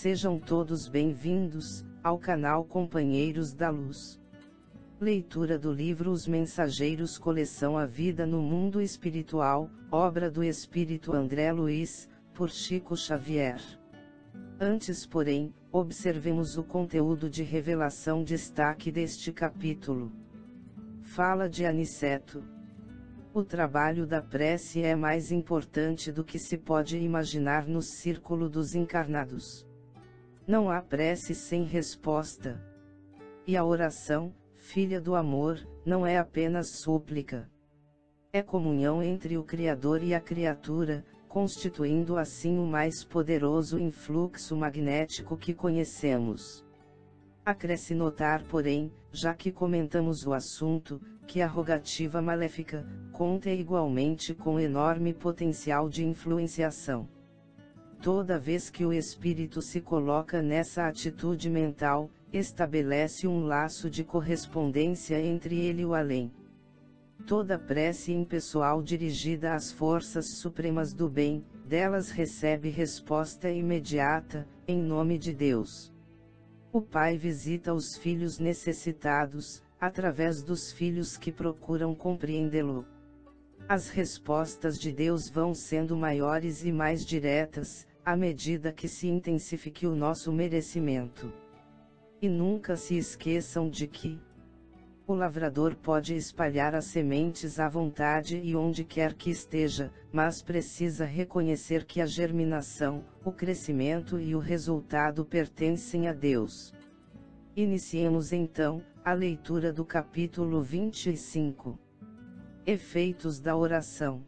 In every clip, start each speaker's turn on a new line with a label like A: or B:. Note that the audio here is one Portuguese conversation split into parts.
A: Sejam todos bem-vindos ao canal Companheiros da Luz. Leitura do livro Os Mensageiros, coleção A Vida no Mundo Espiritual, obra do Espírito André Luiz, por Chico Xavier. Antes, porém, observemos o conteúdo de revelação destaque deste capítulo. Fala de Aniceto. O trabalho da prece é mais importante do que se pode imaginar no círculo dos encarnados. Não há prece sem resposta. E a oração, filha do amor, não é apenas súplica. É comunhão entre o Criador e a criatura, constituindo assim o mais poderoso influxo magnético que conhecemos. Acresce notar, porém, já que comentamos o assunto, que a rogativa maléfica conta igualmente com enorme potencial de influenciação. Toda vez que o espírito se coloca nessa atitude mental, estabelece um laço de correspondência entre ele e o além. Toda prece impessoal dirigida às forças supremas do bem, delas recebe resposta imediata, em nome de Deus. O Pai visita os filhos necessitados, através dos filhos que procuram compreendê-lo. As respostas de Deus vão sendo maiores e mais diretas, à medida que se intensifique o nosso merecimento. E nunca se esqueçam de que o lavrador pode espalhar as sementes à vontade e onde quer que esteja, mas precisa reconhecer que a germinação, o crescimento e o resultado pertencem a Deus. Iniciemos então a leitura do capítulo 25. Efeitos da oração.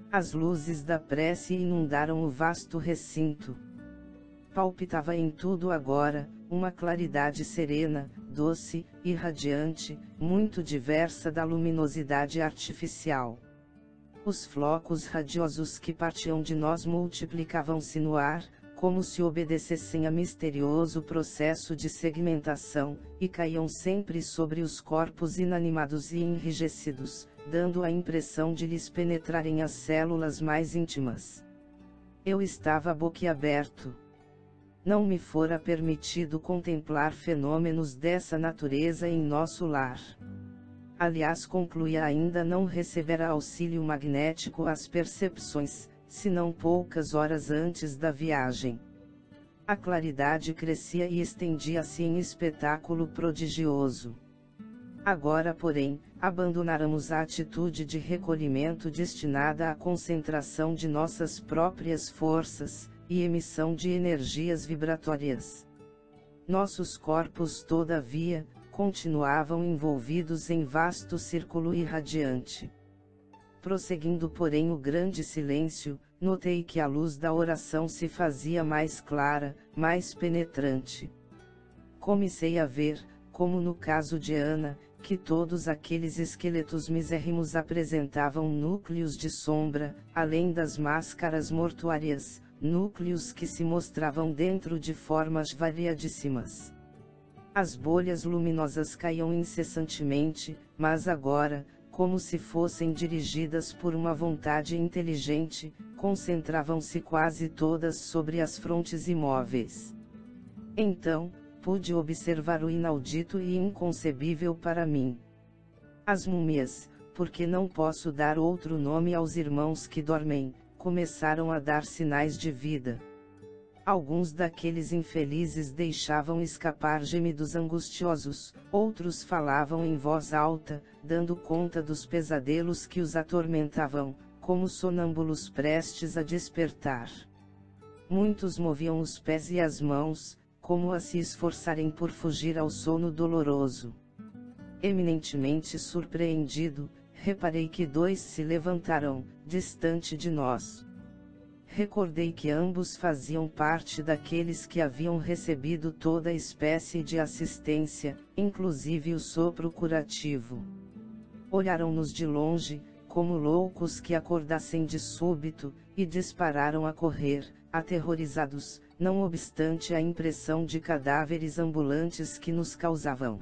A: As luzes da prece inundaram o vasto recinto. Palpitava em tudo agora, uma claridade serena, doce, e radiante, muito diversa da luminosidade artificial. Os flocos radiosos que partiam de nós multiplicavam-se no ar, como se obedecessem a misterioso processo de segmentação, e caíam sempre sobre os corpos inanimados e enrijecidos, dando a impressão de lhes penetrarem as células mais íntimas. Eu estava boquiaberto. Não me fora permitido contemplar fenômenos dessa natureza em nosso lar. Aliás, concluía, ainda não recebera auxílio magnético às percepções, senão poucas horas antes da viagem. A claridade crescia e estendia-se em espetáculo prodigioso. Agora, porém, abandonáramos a atitude de recolhimento destinada à concentração de nossas próprias forças, e emissão de energias vibratórias. Nossos corpos, todavia, continuavam envolvidos em vasto círculo irradiante. Prosseguindo, porém, o grande silêncio, notei que a luz da oração se fazia mais clara, mais penetrante. Comecei a ver, como no caso de Ana, que todos aqueles esqueletos misérrimos apresentavam núcleos de sombra, além das máscaras mortuárias, núcleos que se mostravam dentro de formas variadíssimas. As bolhas luminosas caíam incessantemente, mas agora, como se fossem dirigidas por uma vontade inteligente, concentravam-se quase todas sobre as frontes imóveis. Então, pude observar o inaudito e inconcebível para mim. As múmias, porque não posso dar outro nome aos irmãos que dormem, começaram a dar sinais de vida. Alguns daqueles infelizes deixavam escapar gemidos angustiosos, outros falavam em voz alta, dando conta dos pesadelos que os atormentavam, como sonâmbulos prestes a despertar. Muitos moviam os pés e as mãos, como a se esforçarem por fugir ao sono doloroso. Eminentemente surpreendido, reparei que 2 se levantaram, distante de nós. Recordei que ambos faziam parte daqueles que haviam recebido toda espécie de assistência, inclusive o sopro curativo. Olharam-nos de longe, como loucos que acordassem de súbito, e dispararam a correr, aterrorizados, não obstante a impressão de cadáveres ambulantes que nos causavam.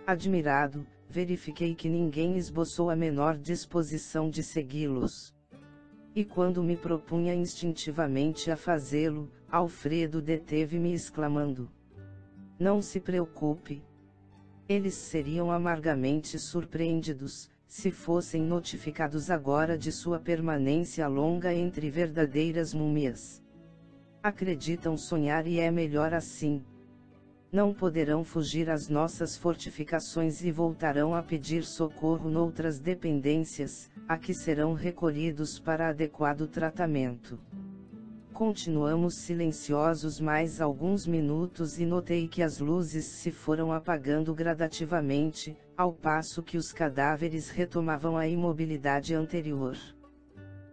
A: Admirado, verifiquei que ninguém esboçou a menor disposição de segui-los. E quando me propunha instintivamente a fazê-lo, Alfredo deteve-me exclamando: "Não se preocupe. Eles seriam amargamente surpreendidos, se fossem notificados agora de sua permanência longa entre verdadeiras múmias. Acreditam sonhar e é melhor assim. Não poderão fugir às nossas fortificações e voltarão a pedir socorro noutras dependências, a que serão recolhidos para adequado tratamento." Continuamos silenciosos mais alguns minutos e notei que as luzes se foram apagando gradativamente, ao passo que os cadáveres retomavam a imobilidade anterior.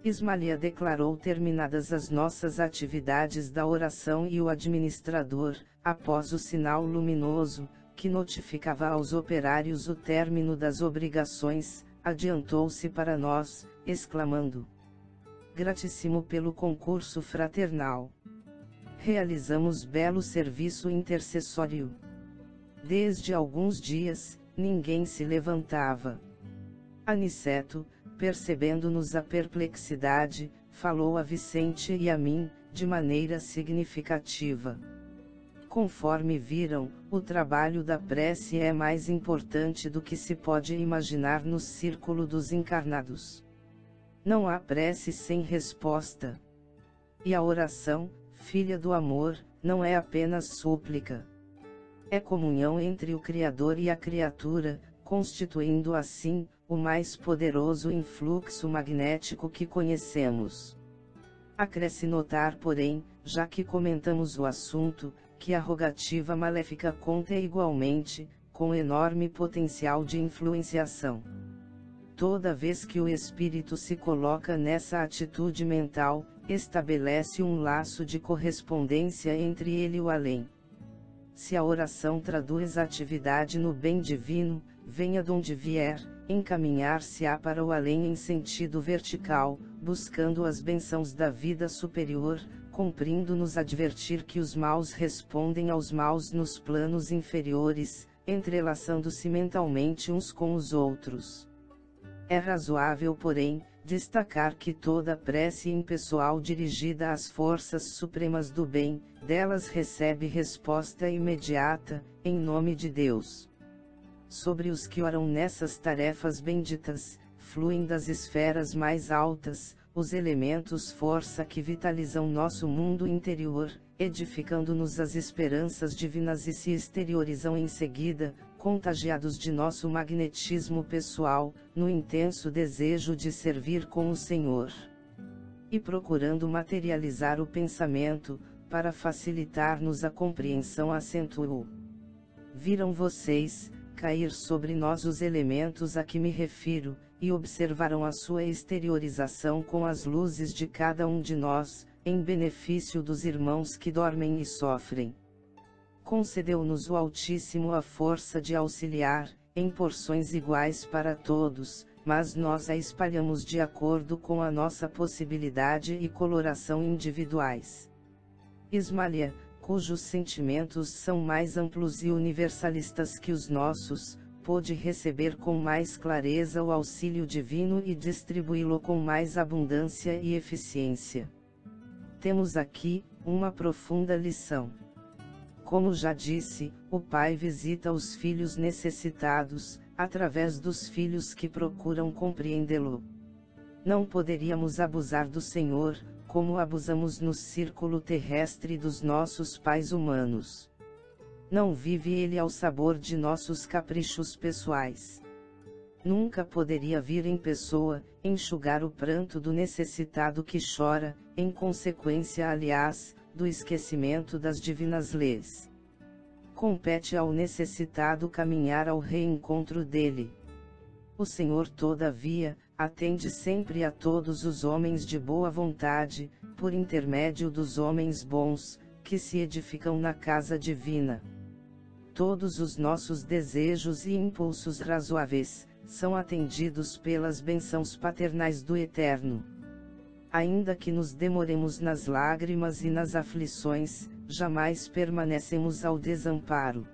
A: Ismalia declarou terminadas as nossas atividades da oração e o administrador, após o sinal luminoso, que notificava aos operários o término das obrigações, adiantou-se para nós, exclamando: "Gratíssimo pelo concurso fraternal. Realizamos belo serviço intercessório." Desde alguns dias, ninguém se levantava. Aniceto, percebendo-nos a perplexidade, falou a Vicente e a mim, de maneira significativa. Conforme viram, o trabalho da prece é mais importante do que se pode imaginar no círculo dos encarnados. Não há prece sem resposta. E a oração, filha do amor, não é apenas súplica. É comunhão entre o Criador e a criatura, constituindo assim, o mais poderoso influxo magnético que conhecemos. Acresce notar, porém, já que comentamos o assunto, que a rogativa maléfica conta igualmente, com enorme potencial de influenciação. Toda vez que o espírito se coloca nessa atitude mental, estabelece um laço de correspondência entre ele e o além. Se a oração traduz atividade no bem divino, venha donde vier, encaminhar-se-á para o além em sentido vertical, buscando as bênçãos da vida superior, cumprindo-nos advertir que os maus respondem aos maus nos planos inferiores, entrelaçando-se mentalmente uns com os outros. É razoável, porém, destacar que toda prece impessoal dirigida às forças supremas do bem, delas recebe resposta imediata, em nome de Deus. Sobre os que oram nessas tarefas benditas, fluem das esferas mais altas, os elementos força que vitalizam nosso mundo interior, edificando-nos as esperanças divinas e se exteriorizam em seguida, contagiados de nosso magnetismo pessoal, no intenso desejo de servir com o Senhor. E procurando materializar o pensamento, para facilitar-nos a compreensão, acentuou: "Viram vocês cair sobre nós os elementos a que me refiro, e observaram a sua exteriorização com as luzes de cada um de nós, em benefício dos irmãos que dormem e sofrem. Concedeu-nos o Altíssimo a força de auxiliar, em porções iguais para todos, mas nós a espalhamos de acordo com a nossa possibilidade e coloração individuais. Ismalia, cujos sentimentos são mais amplos e universalistas que os nossos, pôde receber com mais clareza o auxílio divino e distribuí-lo com mais abundância e eficiência. Temos aqui uma profunda lição. Como já disse, o Pai visita os filhos necessitados, através dos filhos que procuram compreendê-lo. Não poderíamos abusar do Senhor, como abusamos no círculo terrestre dos nossos pais humanos. Não vive Ele ao sabor de nossos caprichos pessoais. Nunca poderia vir em pessoa, enxugar o pranto do necessitado que chora, em consequência, aliás, do esquecimento das divinas leis. Compete ao necessitado caminhar ao reencontro dele. O Senhor, todavia, atende sempre a todos os homens de boa vontade, por intermédio dos homens bons, que se edificam na casa divina. Todos os nossos desejos e impulsos razoáveis, são atendidos pelas bênçãos paternais do Eterno. Ainda que nos demoremos nas lágrimas e nas aflições, jamais permanecemos ao desamparo.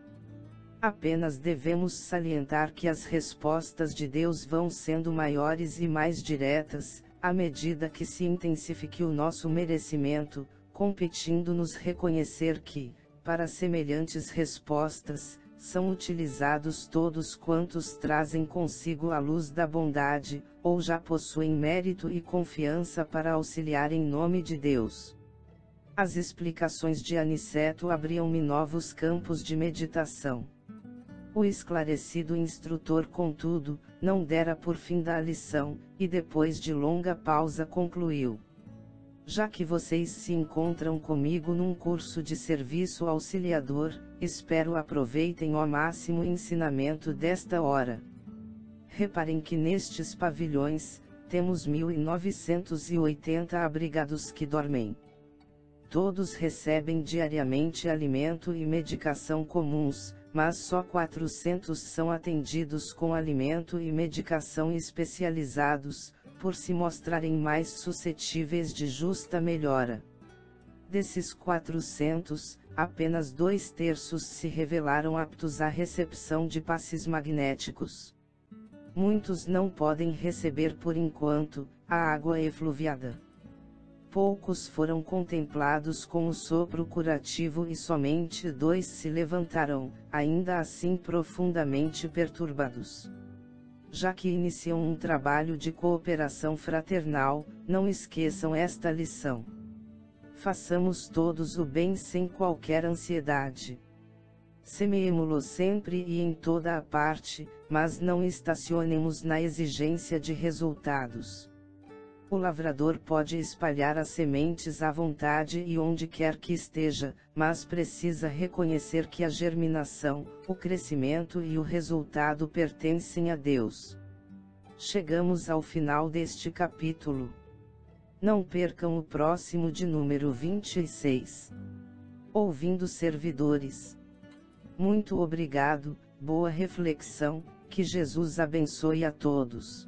A: Apenas devemos salientar que as respostas de Deus vão sendo maiores e mais diretas, À medida que se intensifique o nosso merecimento, competindo-nos reconhecer que, para semelhantes respostas, são utilizados todos quantos trazem consigo a luz da bondade, ou já possuem mérito e confiança para auxiliar em nome de Deus. As explicações de Aniceto abriam-me novos campos de meditação. O esclarecido instrutor, contudo, não dera por fim da lição, e depois de longa pausa concluiu: já que vocês se encontram comigo num curso de serviço auxiliador, espero aproveitem ao máximo o ensinamento desta hora. Reparem que nestes pavilhões, temos 1980 abrigados que dormem. Todos recebem diariamente alimento e medicação comuns, mas só 400 são atendidos com alimento e medicação especializados, por se mostrarem mais suscetíveis de justa melhora. Desses 400, apenas 2/3 se revelaram aptos à recepção de passes magnéticos. Muitos não podem receber por enquanto a água efluviada. Poucos foram contemplados com o sopro curativo e somente 2 se levantaram, ainda assim profundamente perturbados. Já que iniciam um trabalho de cooperação fraternal, não esqueçam esta lição. Façamos todos o bem sem qualquer ansiedade. Semeemo-lo sempre e em toda a parte, mas não estacionemos na exigência de resultados. O lavrador pode espalhar as sementes à vontade e onde quer que esteja, mas precisa reconhecer que a germinação, o crescimento e o resultado pertencem a Deus. Chegamos ao final deste capítulo. Não percam o próximo de número 26. Ouvindo servidores. Muito obrigado, boa reflexão, que Jesus abençoe a todos.